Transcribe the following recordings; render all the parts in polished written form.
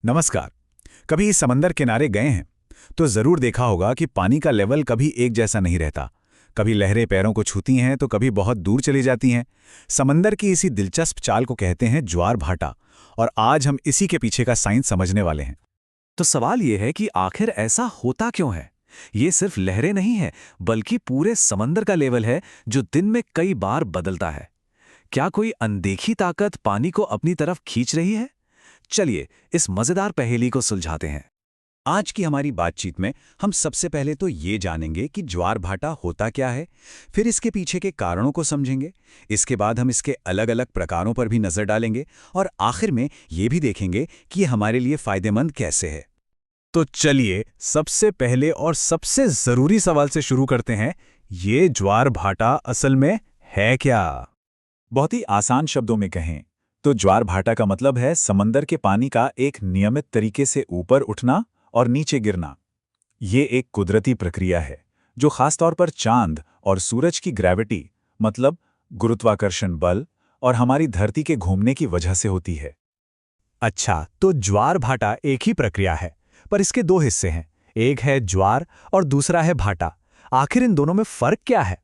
नमस्कार। कभी इस समंदर किनारे गए हैं तो जरूर देखा होगा कि पानी का लेवल कभी एक जैसा नहीं रहता। कभी लहरें पैरों को छूती हैं तो कभी बहुत दूर चली जाती हैं। समंदर की इसी दिलचस्प चाल को कहते हैं ज्वार भाटा। और आज हम इसी के पीछे का साइंस समझने वाले हैं। तो सवाल यह है कि आखिर ऐसा होता क्यों है। ये सिर्फ लहरें नहीं है, बल्कि पूरे समंदर का लेवल है जो दिन में कई बार बदलता है। क्या कोई अनदेखी ताकत पानी को अपनी तरफ खींच रही है? चलिए इस मजेदार पहेली को सुलझाते हैं। आज की हमारी बातचीत में हम सबसे पहले तो ये जानेंगे कि ज्वार भाटा होता क्या है। फिर इसके पीछे के कारणों को समझेंगे। इसके बाद हम इसके अलग अलग प्रकारों पर भी नजर डालेंगे और आखिर में ये भी देखेंगे कि ये हमारे लिए फायदेमंद कैसे है। तो चलिए सबसे पहले और सबसे जरूरी सवाल से शुरू करते हैं। ये ज्वार भाटा असल में है क्या? बहुत ही आसान शब्दों में कहें तो ज्वार भाटा का मतलब है समंदर के पानी का एक नियमित तरीके से ऊपर उठना और नीचे गिरना। ये एक कुदरती प्रक्रिया है जो खासतौर पर चांद और सूरज की ग्रेविटी मतलब गुरुत्वाकर्षण बल और हमारी धरती के घूमने की वजह से होती है। अच्छा, तो ज्वार भाटा एक ही प्रक्रिया है, पर इसके दो हिस्से हैं। एक है ज्वार और दूसरा है भाटा। आखिर इन दोनों में फर्क क्या है?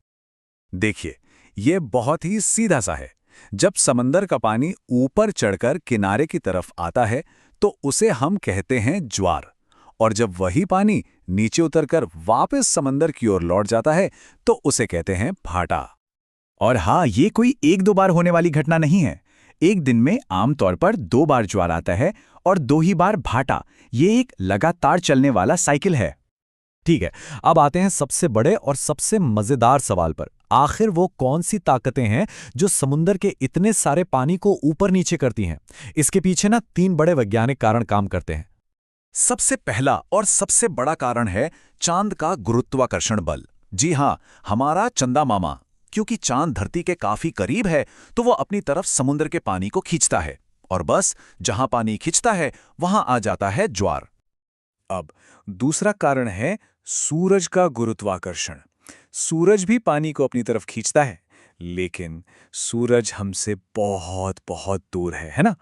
देखिए, ये बहुत ही सीधा सा है। जब समंदर का पानी ऊपर चढ़कर किनारे की तरफ आता है तो उसे हम कहते हैं ज्वार, और जब वही पानी नीचे उतरकर वापस समंदर की ओर लौट जाता है तो उसे कहते हैं भाटा। और हाँ, ये कोई एक दो बार होने वाली घटना नहीं है। एक दिन में आमतौर पर 2 बार ज्वार आता है और 2 ही बार भाटा। ये एक लगातार चलने वाला साइकिल है। ठीक है, अब आते हैं सबसे बड़े और सबसे मजेदार सवाल पर। आखिर वो कौन सी ताकतें हैं जो समुद्र के इतने सारे पानी को ऊपर नीचे करती हैं? इसके पीछे ना 3 बड़े वैज्ञानिक कारण काम करते हैं। सबसे पहला और सबसे बड़ा कारण है चांद का गुरुत्वाकर्षण बल। जी हाँ, हमारा चंदा मामा। क्योंकि चांद धरती के काफी करीब है तो वो अपनी तरफ समुद्र के पानी को खींचता है, और बस जहां पानी खींचता है वहां आ जाता है ज्वार। अब दूसरा कारण है सूरज का गुरुत्वाकर्षण। सूरज भी पानी को अपनी तरफ खींचता है, लेकिन सूरज हमसे बहुत बहुत दूर है ना?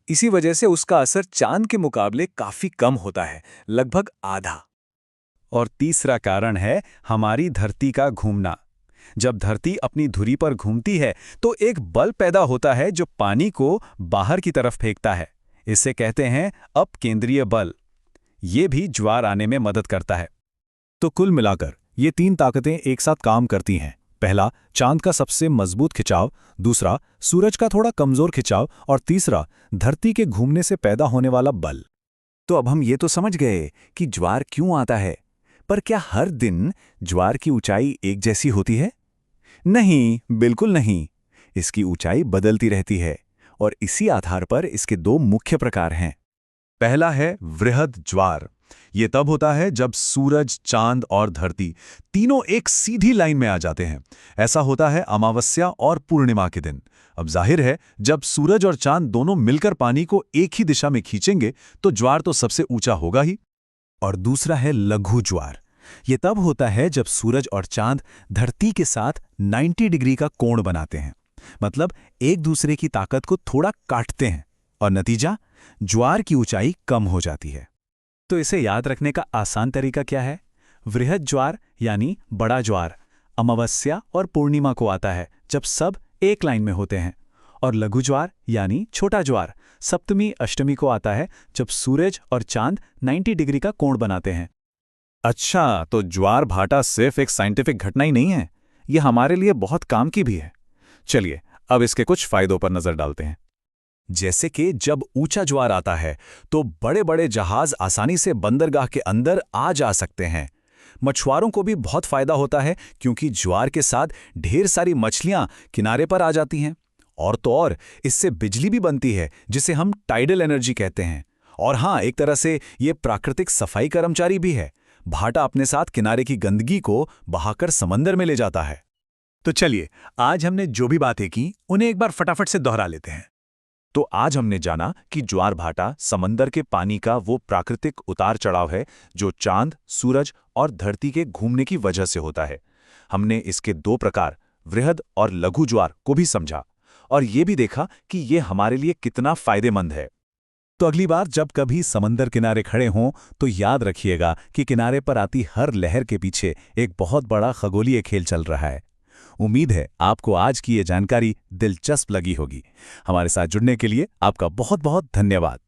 इसी वजह से उसका असर चांद के मुकाबले काफी कम होता है, लगभग आधा। और तीसरा कारण है हमारी धरती का घूमना। जब धरती अपनी धुरी पर घूमती है तो एक बल पैदा होता है जो पानी को बाहर की तरफ फेंकता है। इसे कहते हैं अपकेंद्रीय बल। ये भी ज्वार आने में मदद करता है। तो कुल मिलाकर ये 3 ताकतें एक साथ काम करती हैं। पहला, चांद का सबसे मजबूत खिंचाव। दूसरा, सूरज का थोड़ा कमजोर खिंचाव। और तीसरा, धरती के घूमने से पैदा होने वाला बल। तो अब हम ये तो समझ गए कि ज्वार क्यों आता है, पर क्या हर दिन ज्वार की ऊंचाई एक जैसी होती है? नहीं, बिल्कुल नहीं। इसकी ऊंचाई बदलती रहती है, और इसी आधार पर इसके 2 मुख्य प्रकार हैं। पहला है वृहद ज्वार। ये तब होता है जब सूरज, चांद और धरती तीनों एक सीधी लाइन में आ जाते हैं। ऐसा होता है अमावस्या और पूर्णिमा के दिन। अब जाहिर है, जब सूरज और चांद दोनों मिलकर पानी को एक ही दिशा में खींचेंगे तो ज्वार तो सबसे ऊंचा होगा ही। और दूसरा है लघु ज्वार। ये तब होता है जब सूरज और चांद धरती के साथ 90 डिग्री का कोण बनाते हैं, मतलब एक दूसरे की ताकत को थोड़ा काटते हैं, और नतीजा ज्वार की ऊंचाई कम हो जाती है। तो इसे याद रखने का आसान तरीका क्या है? वृहद ज्वार यानी बड़ा ज्वार अमावस्या और पूर्णिमा को आता है जब सब एक लाइन में होते हैं, और लघु ज्वार यानी छोटा ज्वार सप्तमी अष्टमी को आता है जब सूरज और चांद 90 डिग्री का कोण बनाते हैं। अच्छा, तो ज्वार भाटा सिर्फ एक साइंटिफिक घटना ही नहीं है, यह हमारे लिए बहुत काम की भी है। चलिए अब इसके कुछ फायदों पर नजर डालते हैं। जैसे कि जब ऊंचा ज्वार आता है तो बड़े बड़े जहाज आसानी से बंदरगाह के अंदर आ जा सकते हैं। मछुआरों को भी बहुत फायदा होता है क्योंकि ज्वार के साथ ढेर सारी मछलियां किनारे पर आ जाती हैं। और तो और इससे बिजली भी बनती है जिसे हम टाइडल एनर्जी कहते हैं। और हाँ, एक तरह से ये प्राकृतिक सफाई कर्मचारी भी है। भाटा अपने साथ किनारे की गंदगी को बहाकर समंदर में ले जाता है। तो चलिए आज हमने जो भी बातें की उन्हें एक बार फटाफट से दोहरा लेते हैं। तो आज हमने जाना कि ज्वार भाटा समंदर के पानी का वो प्राकृतिक उतार चढ़ाव है जो चांद, सूरज और धरती के घूमने की वजह से होता है। हमने इसके 2 प्रकार वृहद और लघु ज्वार को भी समझा, और ये भी देखा कि ये हमारे लिए कितना फायदेमंद है। तो अगली बार जब कभी समंदर किनारे खड़े हों तो याद रखिएगा कि किनारे पर आती हर लहर के पीछे एक बहुत बड़ा खगोलीय खेल चल रहा है। उम्मीद है आपको आज की ये जानकारी दिलचस्प लगी होगी। हमारे साथ जुड़ने के लिए आपका बहुत बहुत धन्यवाद।